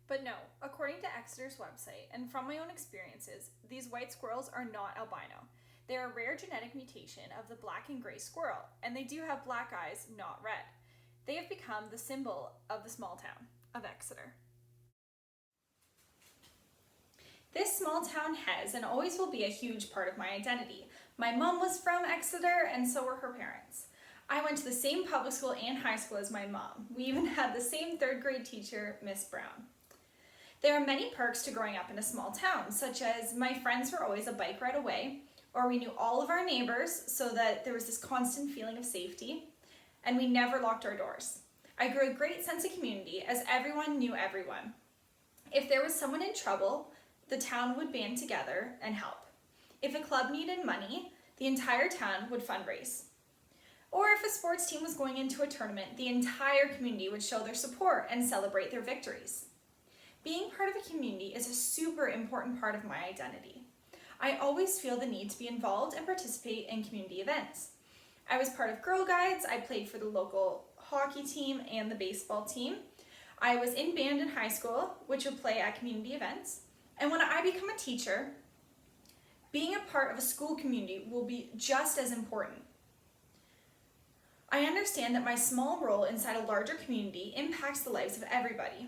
But no, according to Exeter's website and from my own experiences, these white squirrels are not albino. They are a rare genetic mutation of the black and gray squirrel, and they do have black eyes, not red. They have become the symbol of the small town of Exeter. This small town has and always will be a huge part of my identity. My mom was from Exeter, and so were her parents. I went to the same public school and high school as my mom. We even had the same third grade teacher, Miss Brown. There are many perks to growing up in a small town, such as my friends were always a bike ride away, or we knew all of our neighbors so that there was this constant feeling of safety, and we never locked our doors. I grew a great sense of community as everyone knew everyone. If there was someone in trouble, the town would band together and help. If a club needed money, the entire town would fundraise. Or if a sports team was going into a tournament, the entire community would show their support and celebrate their victories. Being part of a community is a super important part of my identity. I always feel the need to be involved and participate in community events. I was part of Girl Guides, I played for the local hockey team and the baseball team. I was in band in high school, which would play at community events. And when I become a teacher, being a part of a school community will be just as important. I understand that my small role inside a larger community impacts the lives of everybody.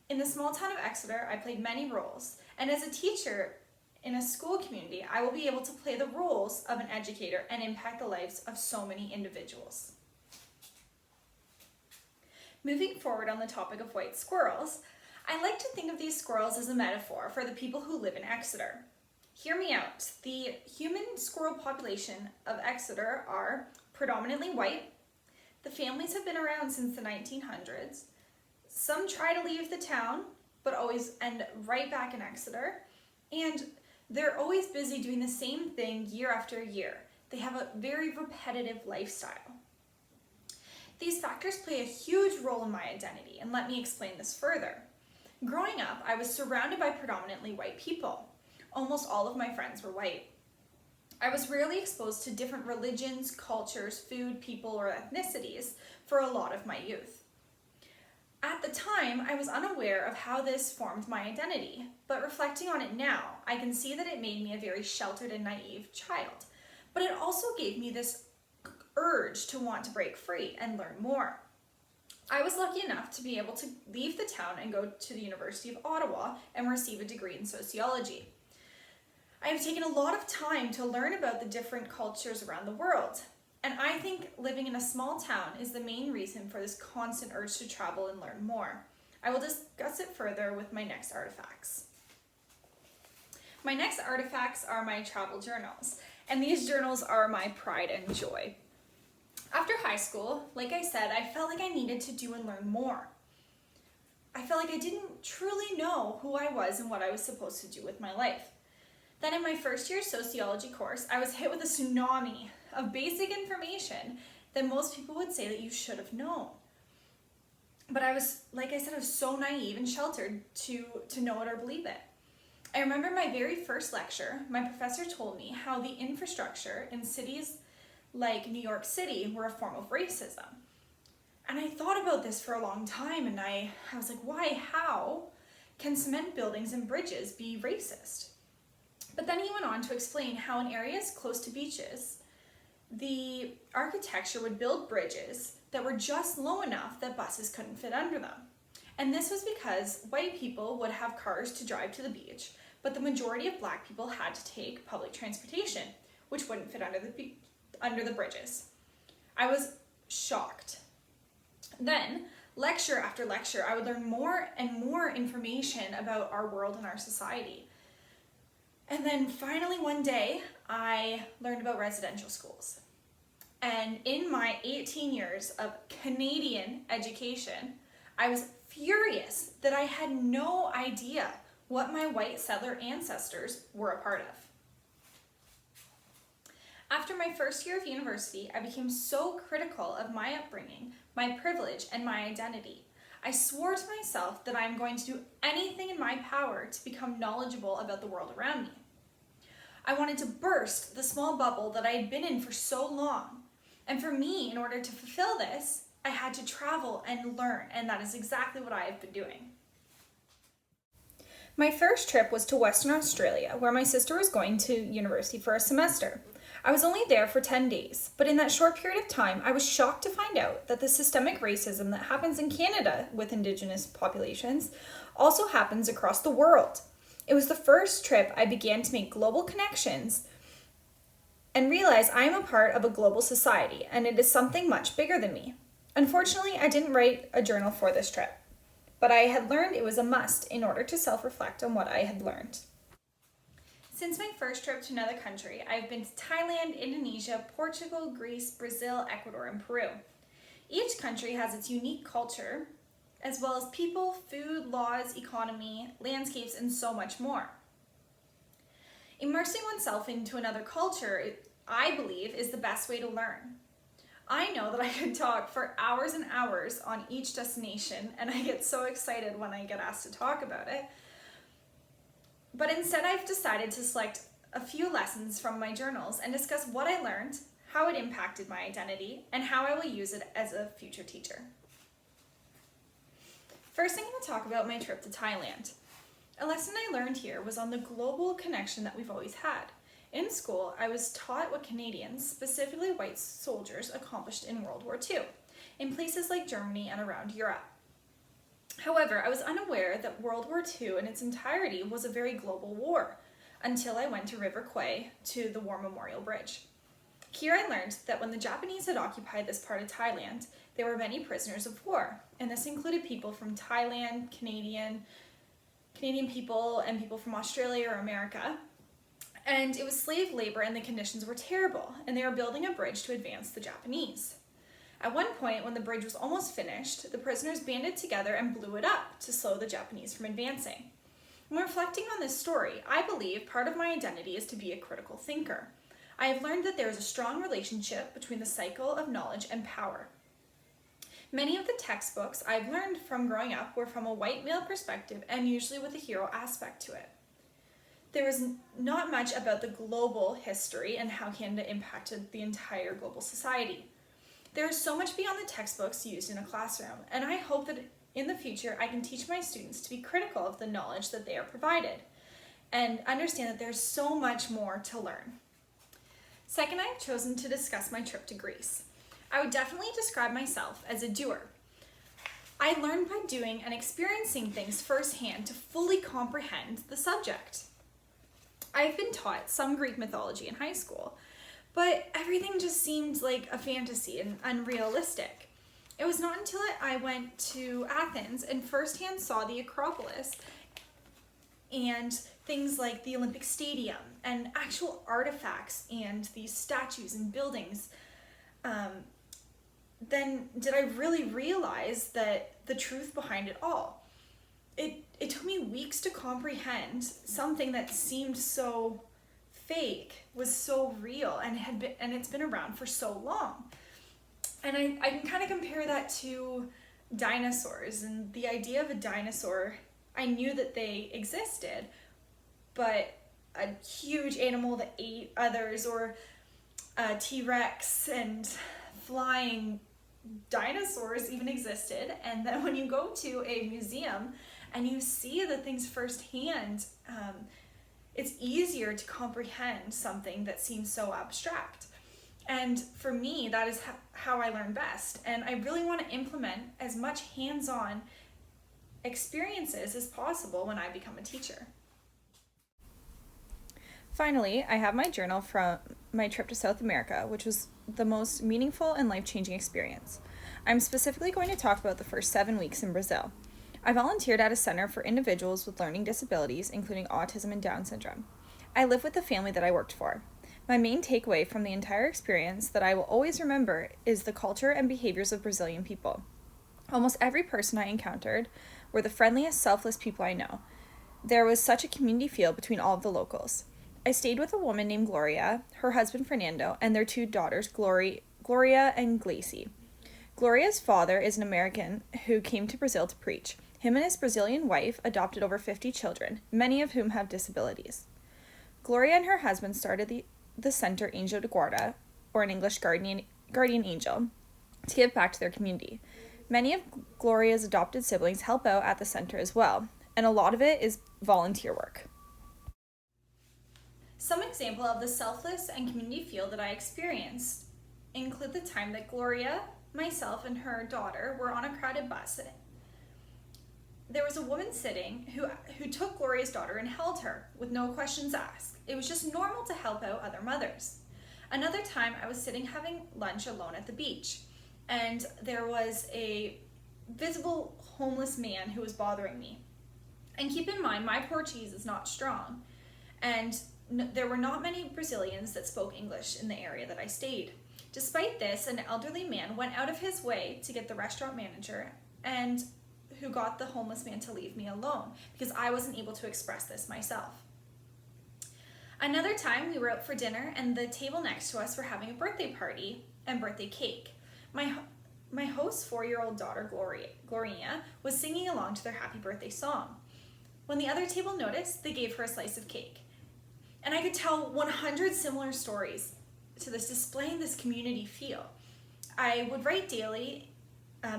In the small town of Exeter, I played many roles, and as a teacher in a school community, I will be able to play the roles of an educator and impact the lives of so many individuals. Moving forward on the topic of white squirrels, I like to think of these squirrels as a metaphor for the people who live in Exeter. Hear me out. The human squirrel population of Exeter are predominantly white. The families have been around since the 1900s. Some try to leave the town, but always end right back in Exeter. And they're always busy doing the same thing year after year. They have a very repetitive lifestyle. These factors play a huge role in my identity, and let me explain this further. Growing up, I was surrounded by predominantly white people. Almost all of my friends were white. I was rarely exposed to different religions, cultures, food, people, or ethnicities for a lot of my youth. At the time, I was unaware of how this formed my identity, but reflecting on it now, I can see that it made me a very sheltered and naive child. But it also gave me this urge to want to break free and learn more. I was lucky enough to be able to leave the town and go to the University of Ottawa and receive a degree in sociology. I have taken a lot of time to learn about the different cultures around the world, and I think living in a small town is the main reason for this constant urge to travel and learn more. I will discuss it further with my next artifacts. My next artifacts are my travel journals, and these journals are my pride and joy. After high school, like I said, I felt like I needed to do and learn more. I felt like I didn't truly know who I was and what I was supposed to do with my life. Then in my first year sociology course, I was hit with a tsunami of basic information that most people would say that you should have known. But I was, like I said, I was so naive and sheltered to know it or believe it. I remember my very first lecture, my professor told me how the infrastructure in cities like New York City were a form of racism. And I thought about this for a long time, and I was like, why, how can cement buildings and bridges be racist? But then he went on to explain how in areas close to beaches, the architecture would build bridges that were just low enough that buses couldn't fit under them. And this was because white people would have cars to drive to the beach, but the majority of black people had to take public transportation, which wouldn't fit under the bridges. I was shocked. Then, lecture after lecture, I would learn more and more information about our world and our society. And then finally one day, I learned about residential schools. And in my 18 years of Canadian education, I was furious that I had no idea what my white settler ancestors were a part of. After my first year of university, I became so critical of my upbringing, my privilege, and my identity. I swore to myself that I am going to do anything in my power to become knowledgeable about the world around me. I wanted to burst the small bubble that I had been in for so long. And for me, in order to fulfill this, I had to travel and learn, and that is exactly what I have been doing. My first trip was to Western Australia, where my sister was going to university for a semester. I was only there for 10 days, but in that short period of time, I was shocked to find out that the systemic racism that happens in Canada with Indigenous populations also happens across the world. It was the first trip I began to make global connections and realize I am a part of a global society, and it is something much bigger than me. Unfortunately, I didn't write a journal for this trip, but I had learned it was a must in order to self-reflect on what I had learned. Since my first trip to another country, I've been to Thailand, Indonesia, Portugal, Greece, Brazil, Ecuador, and Peru. Each country has its unique culture, as well as people, food, laws, economy, landscapes, and so much more. Immersing oneself into another culture, I believe, is the best way to learn. I know that I could talk for hours and hours on each destination, and I get so excited when I get asked to talk about it. But instead, I've decided to select a few lessons from my journals and discuss what I learned, how it impacted my identity, and how I will use it as a future teacher. First, I'm going to talk about my trip to Thailand. A lesson I learned here was on the global connection that we've always had. In school, I was taught what Canadians, specifically white soldiers, accomplished in World War II, in places like Germany and around Europe. However, I was unaware that World War II in its entirety was a very global war, until I went to River Quay to the War Memorial Bridge. Here I learned that when the Japanese had occupied this part of Thailand, there were many prisoners of war, and this included people from Thailand, Canadian people, and people from Australia or America. And it was slave labor, and the conditions were terrible, and they were building a bridge to advance the Japanese. At one point, when the bridge was almost finished, the prisoners banded together and blew it up to slow the Japanese from advancing. When reflecting on this story, I believe part of my identity is to be a critical thinker. I have learned that there is a strong relationship between the cycle of knowledge and power. Many of the textbooks I've learned from growing up were from a white male perspective and usually with a hero aspect to it. There was not much about the global history and how Canada impacted the entire global society. There is so much beyond the textbooks used in a classroom, and I hope that in the future I can teach my students to be critical of the knowledge that they are provided and understand that there's so much more to learn. Second, I've chosen to discuss my trip to Greece. I would definitely describe myself as a doer. I learned by doing and experiencing things firsthand to fully comprehend the subject. I've been taught some Greek mythology in high school, but everything just seemed like a fantasy and unrealistic. It was not until I went to Athens and firsthand saw the Acropolis and things like the Olympic Stadium and actual artifacts and these statues and buildings, then did I really realize that the truth behind it all. It took me weeks to comprehend something that seemed so fake was so real and it's been around for so long. And I can kind of compare that to dinosaurs, and the idea of a dinosaur, I knew that they existed, but a huge animal that ate others, or a T-Rex and flying dinosaurs even existed. And then when you go to a museum and you see the things firsthand, it's easier to comprehend something that seems so abstract. And for me, that is how I learn best. And I really want to implement as much hands-on experiences as possible when I become a teacher. Finally, I have my journal from my trip to South America, which was the most meaningful and life-changing experience. I'm specifically going to talk about the first 7 weeks in Brazil. I volunteered at a center for individuals with learning disabilities, including autism and Down syndrome. I lived with the family that I worked for. My main takeaway from the entire experience that I will always remember is the culture and behaviors of Brazilian people. Almost every person I encountered were the friendliest, selfless people I know. There was such a community feel between all of the locals. I stayed with a woman named Gloria, her husband Fernando, and their 2 daughters, Gloria and Glacy. Gloria's father is an American who came to Brazil to preach. Him and his Brazilian wife adopted over 50 children, many of whom have disabilities. Gloria and her husband started the center Angel de Guarda, or in English, Guardian Angel, to give back to their community. Many of Gloria's adopted siblings help out at the center as well, and a lot of it is volunteer work. Some example of the selfless and community feel that I experienced include the time that Gloria, myself, and her daughter were on a crowded bus. There was a woman sitting who took Gloria's daughter and held her with no questions asked. It was just normal to help out other mothers. Another time I was sitting having lunch alone at the beach, and there was a visible homeless man who was bothering me. And keep in mind, my Portuguese is not strong, and there were not many Brazilians that spoke English in the area that I stayed. Despite this, an elderly man went out of his way to get the restaurant manager and who got the homeless man to leave me alone because I wasn't able to express this myself. Another time we were out for dinner and the table next to us were having a birthday party and birthday cake. My host's 4-year-old daughter, Gloria, was singing along to their happy birthday song. When the other table noticed, they gave her a slice of cake. And I could tell 100 similar stories to this, displaying this community feel. I would write daily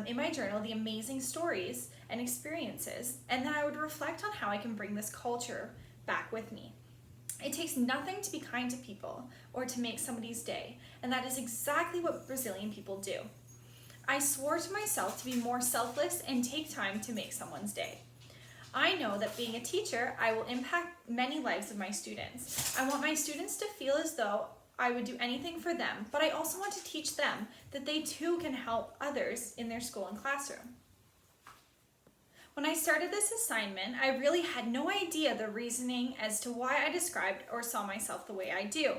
in my journal the amazing stories and experiences, and then I would reflect on how I can bring this culture back with me. It takes nothing to be kind to people or to make somebody's day, and that is exactly what Brazilian people do. I swore to myself to be more selfless and take time to make someone's day. I know that being a teacher, I will impact many lives of my students. I want my students to feel as though I would do anything for them, but I also want to teach them that they too can help others in their school and classroom. When I started this assignment, I really had no idea the reasoning as to why I described or saw myself the way I do.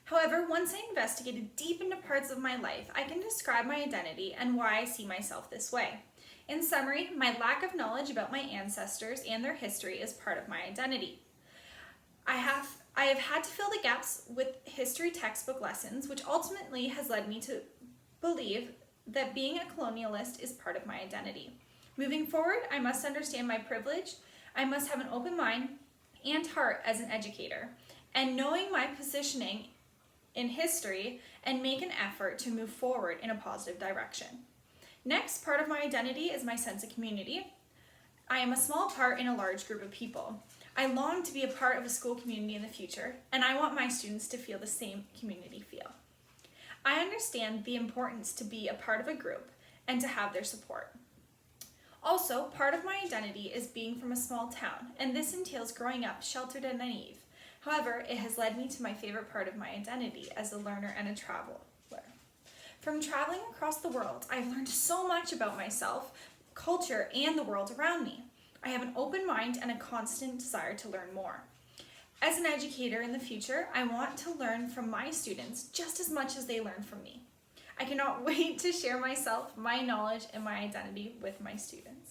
However, once I investigated deep into parts of my life, I can describe my identity and why I see myself this way. In summary, my lack of knowledge about my ancestors and their history is part of my identity. I have had to fill the gaps with history textbook lessons, which ultimately has led me to believe that being a colonialist is part of my identity. Moving forward, I must understand my privilege, I must have an open mind and heart as an educator, and knowing my positioning in history and make an effort to move forward in a positive direction. Next, part of my identity is my sense of community. I am a small part in a large group of people. I long to be a part of a school community in the future, and I want my students to feel the same community feel. I understand the importance to be a part of a group and to have their support. Also, part of my identity is being from a small town, and this entails growing up sheltered and naive. However, it has led me to my favorite part of my identity as a learner and a traveler. From traveling across the world, I've learned so much about myself, culture, and the world around me. I have an open mind and a constant desire to learn more. As an educator in the future, I want to learn from my students just as much as they learn from me. I cannot wait to share myself, my knowledge, and my identity with my students.